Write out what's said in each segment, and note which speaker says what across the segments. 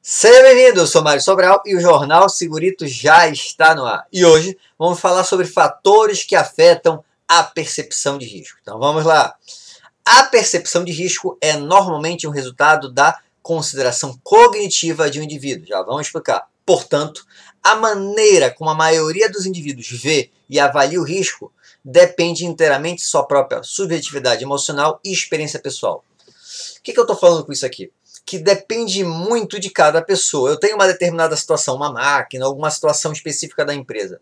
Speaker 1: Seja bem-vindo, eu sou Mário Sobral e o Jornal Segurito já está no ar. E hoje vamos falar sobre fatores que afetam a percepção de risco. Então vamos lá. A percepção de risco é normalmente um resultado da consideração cognitiva de um indivíduo. Já vamos explicar. Portanto, a maneira como a maioria dos indivíduos vê e avalia o risco depende inteiramente de sua própria subjetividade emocional e experiência pessoal. O que eu estou falando com isso aqui? Que depende muito de cada pessoa. Eu tenho uma determinada situação, uma máquina, alguma situação específica da empresa.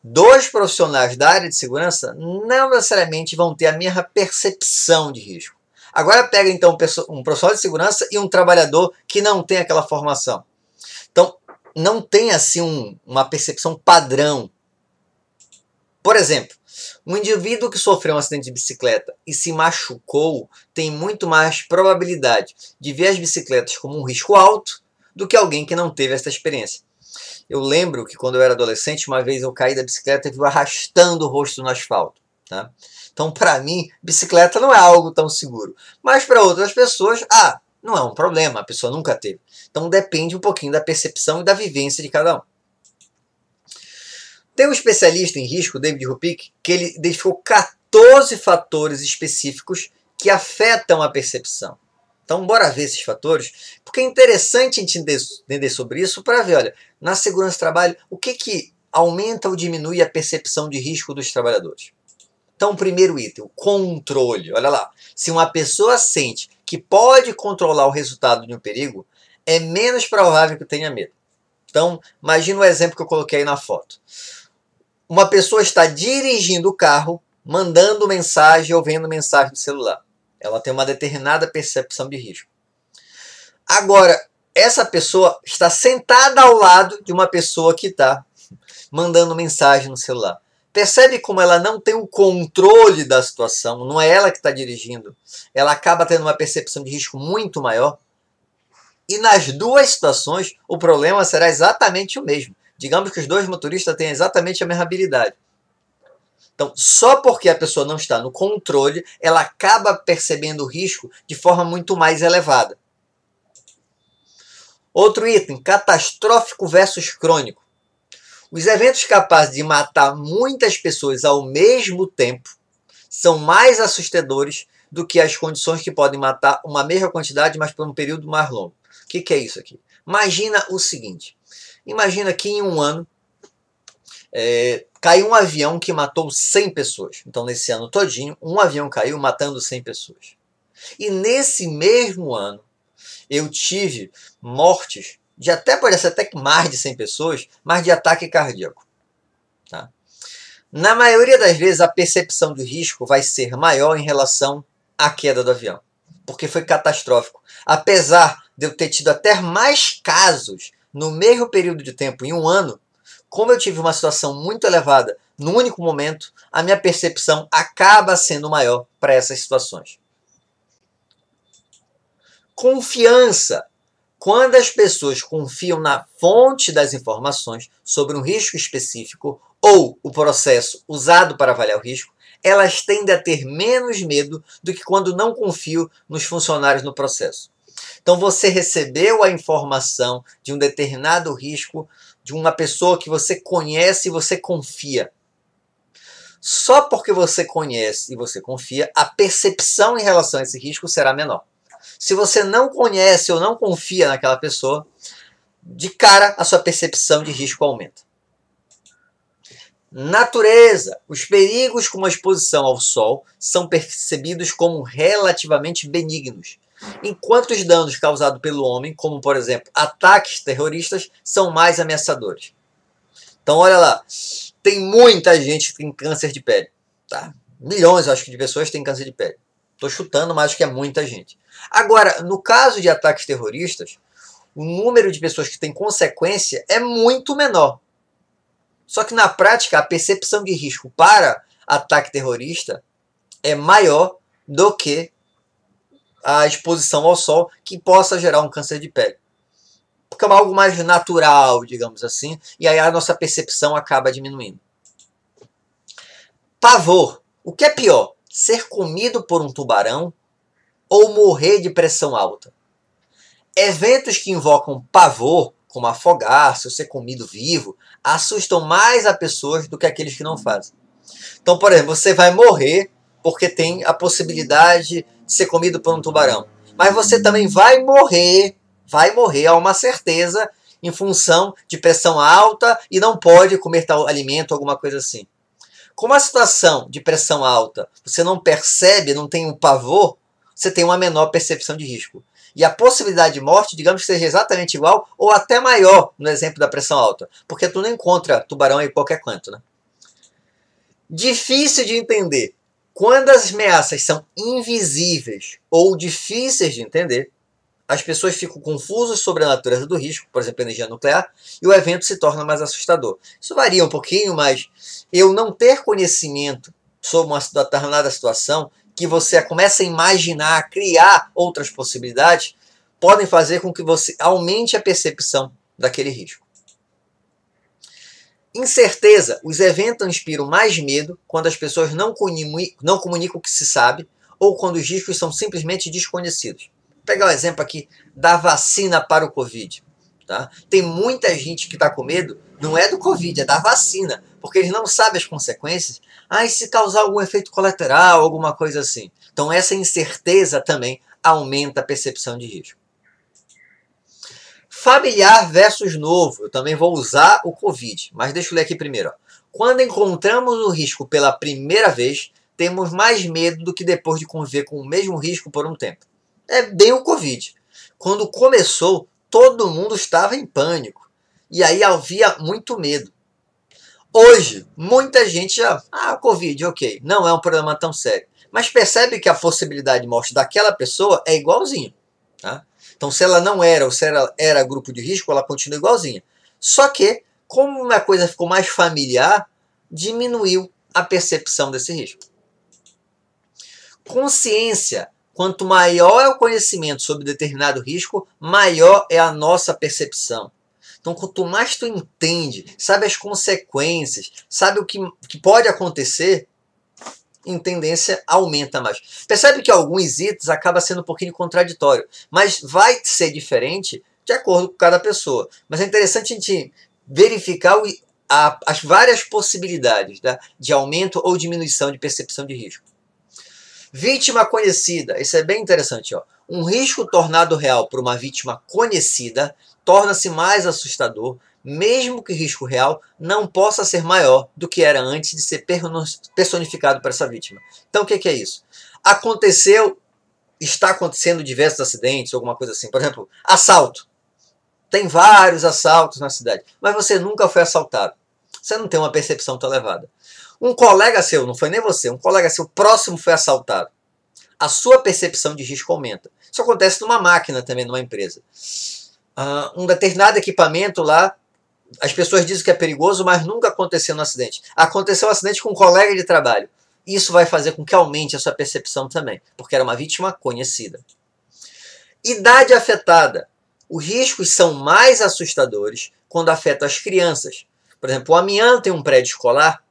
Speaker 1: Dois profissionais da área de segurança não necessariamente vão ter a mesma percepção de risco. Agora pega então um profissional de segurança e um trabalhador que não tem aquela formação. Então, não tem assim uma percepção padrão. Por exemplo, um indivíduo que sofreu um acidente de bicicleta e se machucou tem muito mais probabilidade de ver as bicicletas como um risco alto do que alguém que não teve essa experiência. Eu lembro que quando eu era adolescente, uma vez eu caí da bicicleta e fui arrastando o rosto no asfalto. Tá? Então, para mim, bicicleta não é algo tão seguro. Mas para outras pessoas, não é um problema, a pessoa nunca teve. Então depende um pouquinho da percepção e da vivência de cada um. Tem um especialista em risco, David Rupick, que ele identificou 14 fatores específicos que afetam a percepção. Então, bora ver esses fatores, porque é interessante a gente entender sobre isso para ver, olha, na segurança do trabalho, o que aumenta ou diminui a percepção de risco dos trabalhadores. Então, o primeiro item, o controle. Olha lá, se uma pessoa sente que pode controlar o resultado de um perigo, é menos provável que tenha medo. Então, imagina o exemplo que eu coloquei aí na foto. Uma pessoa está dirigindo o carro, mandando mensagem ou vendo mensagem no celular. Ela tem uma determinada percepção de risco. Agora, essa pessoa está sentada ao lado de uma pessoa que está mandando mensagem no celular. Percebe como ela não tem o controle da situação, não é ela que está dirigindo. Ela acaba tendo uma percepção de risco muito maior. E nas duas situações, o problema será exatamente o mesmo. Digamos que os dois motoristas têm exatamente a mesma habilidade. Então, só porque a pessoa não está no controle, ela acaba percebendo o risco de forma muito mais elevada. Outro item, catastrófico versus crônico. Os eventos capazes de matar muitas pessoas ao mesmo tempo são mais assustadores do que as condições que podem matar uma mesma quantidade, mas por um período mais longo. O que é isso aqui? Imagina o seguinte. Imagina que em um ano caiu um avião que matou 100 pessoas. Então, nesse ano todinho, um avião caiu matando 100 pessoas. E nesse mesmo ano, eu tive mortes de pode ser até mais de 100 pessoas, mas de ataque cardíaco. Tá? Na maioria das vezes, a percepção do risco vai ser maior em relação à queda do avião, porque foi catastrófico. Apesar de eu ter tido até mais casos no mesmo período de tempo, em um ano, como eu tive uma situação muito elevada num único momento, a minha percepção acaba sendo maior para essas situações. Confiança. Quando as pessoas confiam na fonte das informações sobre um risco específico ou o processo usado para avaliar o risco, elas tendem a ter menos medo do que quando não confiam nos funcionários no processo. Então você recebeu a informação de um determinado risco de uma pessoa que você conhece e você confia. Só porque você conhece e você confia, a percepção em relação a esse risco será menor. Se você não conhece ou não confia naquela pessoa, de cara a sua percepção de risco aumenta. Natureza. Os perigos com uma exposição ao sol são percebidos como relativamente benignos, enquanto os danos causados pelo homem, como por exemplo ataques terroristas, são mais ameaçadores. Então olha lá, tem muita gente que tem câncer de pele. Tá? Milhões, acho que, de pessoas têm câncer de pele. Estou chutando, mas acho que é muita gente. Agora, no caso de ataques terroristas, o número de pessoas que tem consequência é muito menor. Só que na prática, a percepção de risco para ataque terrorista é maior do que a exposição ao sol que possa gerar um câncer de pele. Porque é algo mais natural, digamos assim, e aí a nossa percepção acaba diminuindo. Pavor. O que é pior? Ser comido por um tubarão ou morrer de pressão alta? Eventos que invocam pavor, como afogar-se ou ser comido vivo, assustam mais as pessoas do que aqueles que não fazem. Então, por exemplo, você vai morrer porque tem a possibilidade de ser comido por um tubarão. Mas você também vai morrer, há uma certeza, em função de pressão alta e não pode comer tal alimento, alguma coisa assim. Como a situação de pressão alta você não percebe, não tem um pavor, você tem uma menor percepção de risco. E a possibilidade de morte, digamos que seja exatamente igual ou até maior no exemplo da pressão alta, porque tu não encontra tubarão em qualquer canto, né? Difícil de entender. Quando as ameaças são invisíveis ou difíceis de entender, as pessoas ficam confusas sobre a natureza do risco, por exemplo, energia nuclear, e o evento se torna mais assustador. Isso varia um pouquinho, mas eu não ter conhecimento sobre uma determinada situação, que você começa a imaginar, a criar outras possibilidades, podem fazer com que você aumente a percepção daquele risco. Incerteza. Os eventos inspiram mais medo quando as pessoas não comunicam o que se sabe ou quando os riscos são simplesmente desconhecidos. Vou pegar o exemplo aqui da vacina para o Covid. Tá? Tem muita gente que está com medo, não é do Covid, é da vacina, porque eles não sabem as consequências. E se causar algum efeito colateral, alguma coisa assim. Então essa incerteza também aumenta a percepção de risco. Familiar versus novo. Eu também vou usar o Covid, mas deixa eu ler aqui primeiro. Quando encontramos o risco pela primeira vez, temos mais medo do que depois de conviver com o mesmo risco por um tempo. É bem o Covid. Quando começou, todo mundo estava em pânico. E aí havia muito medo. Hoje, muita gente já... Covid, ok. Não é um problema tão sério. Mas percebe que a possibilidade de morte daquela pessoa é igualzinha. Tá? Então, se ela não era ou se ela era grupo de risco, ela continua igualzinha. Só que, como uma coisa ficou mais familiar, diminuiu a percepção desse risco. Consciência. Quanto maior é o conhecimento sobre determinado risco, maior é a nossa percepção. Então, quanto mais tu entende, sabe as consequências, sabe o que pode acontecer, em tendência aumenta mais. Percebe que alguns itens acabam sendo um pouquinho contraditório, mas vai ser diferente de acordo com cada pessoa. Mas é interessante a gente verificar as várias possibilidades, tá, de aumento ou diminuição de percepção de risco. Vítima conhecida. Isso é bem interessante. Ó. Um risco tornado real por uma vítima conhecida torna-se mais assustador, mesmo que o risco real não possa ser maior do que era antes de ser personificado por essa vítima. Então o que é isso? Está acontecendo diversos acidentes, alguma coisa assim. Por exemplo, assalto. Tem vários assaltos na cidade, mas você nunca foi assaltado. Você não tem uma percepção tão elevada. Um colega seu, não foi nem você, um colega seu próximo foi assaltado. A sua percepção de risco aumenta. Isso acontece numa máquina também, numa empresa. Um determinado equipamento lá, as pessoas dizem que é perigoso, mas nunca aconteceu um acidente. Aconteceu um acidente com um colega de trabalho. Isso vai fazer com que aumente a sua percepção também, porque era uma vítima conhecida. Idade afetada. Os riscos são mais assustadores quando afetam as crianças. Por exemplo, o amianto em um prédio escolar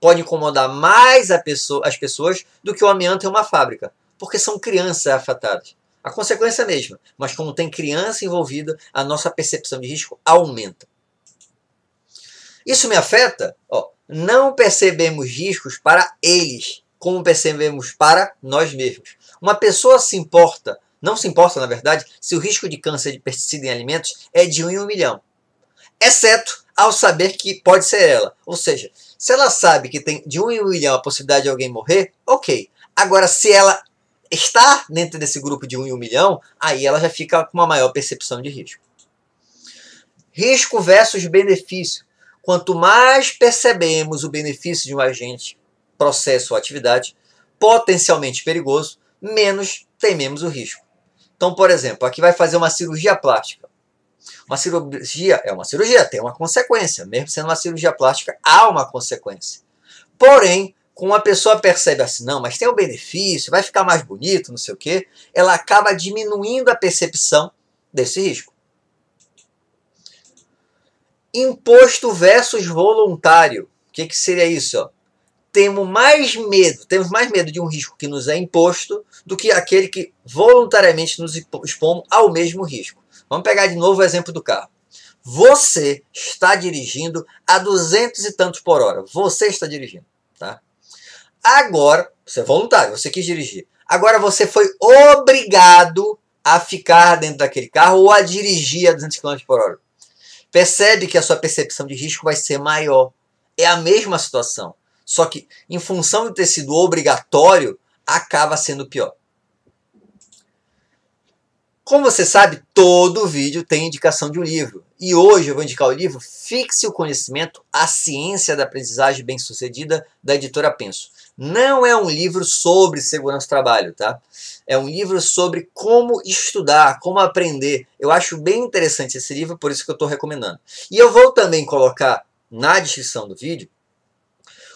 Speaker 1: pode incomodar mais as pessoas do que o amianto em uma fábrica, porque são crianças afetadas. A consequência é a mesma, mas como tem criança envolvida, a nossa percepção de risco aumenta. Isso me afeta? Não percebemos riscos para eles, como percebemos para nós mesmos. Uma pessoa não se importa, na verdade, se o risco de câncer de pesticida em alimentos é de 1 em 1 milhão. Exceto ao saber que pode ser ela. Ou seja, se ela sabe que tem de 1 em 1 milhão a possibilidade de alguém morrer, ok. Agora, se ela está dentro desse grupo de 1 em 1 milhão, aí ela já fica com uma maior percepção de risco. Risco versus benefício. Quanto mais percebemos o benefício de um agente, processo ou atividade potencialmente perigoso, menos tememos o risco. Então, por exemplo, aqui vai fazer uma cirurgia plástica. Uma cirurgia é uma cirurgia, tem uma consequência. Mesmo sendo uma cirurgia plástica, há uma consequência. Porém, quando uma pessoa percebe assim, não, mas tem um benefício, vai ficar mais bonito, não sei o quê, ela acaba diminuindo a percepção desse risco. Imposto versus voluntário. O que seria isso? Temos mais medo de um risco que nos é imposto do que aquele que voluntariamente nos expomos ao mesmo risco. Vamos pegar de novo o exemplo do carro. Você está dirigindo a 200 e tantos por hora. Você está dirigindo, tá? Agora, você é voluntário, você quis dirigir. Agora você foi obrigado a ficar dentro daquele carro ou a dirigir a 200 km por hora. Percebe que a sua percepção de risco vai ser maior. É a mesma situação. Só que, em função de ter sido obrigatório, acaba sendo pior. Como você sabe, todo vídeo tem indicação de um livro. E hoje eu vou indicar o livro Fixe o Conhecimento, a Ciência da Aprendizagem Bem-Sucedida, da editora Penso. Não é um livro sobre segurança do trabalho, tá? É um livro sobre como estudar, como aprender. Eu acho bem interessante esse livro, por isso que eu estou recomendando. E eu vou também colocar na descrição do vídeo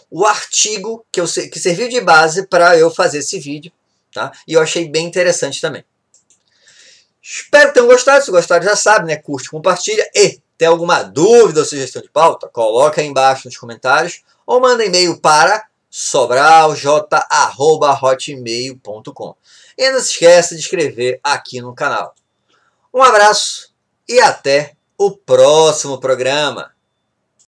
Speaker 1: o artigo que serviu de base para eu fazer esse vídeo, tá? E eu achei bem interessante também. Espero que tenham gostado. Se gostaram, já sabe, né? Curte, compartilha. E tem alguma dúvida ou sugestão de pauta? Coloca aí embaixo nos comentários ou manda e-mail para sobralj@hotmail.com. E não se esqueça de inscrever aqui no canal. Um abraço e até o próximo programa.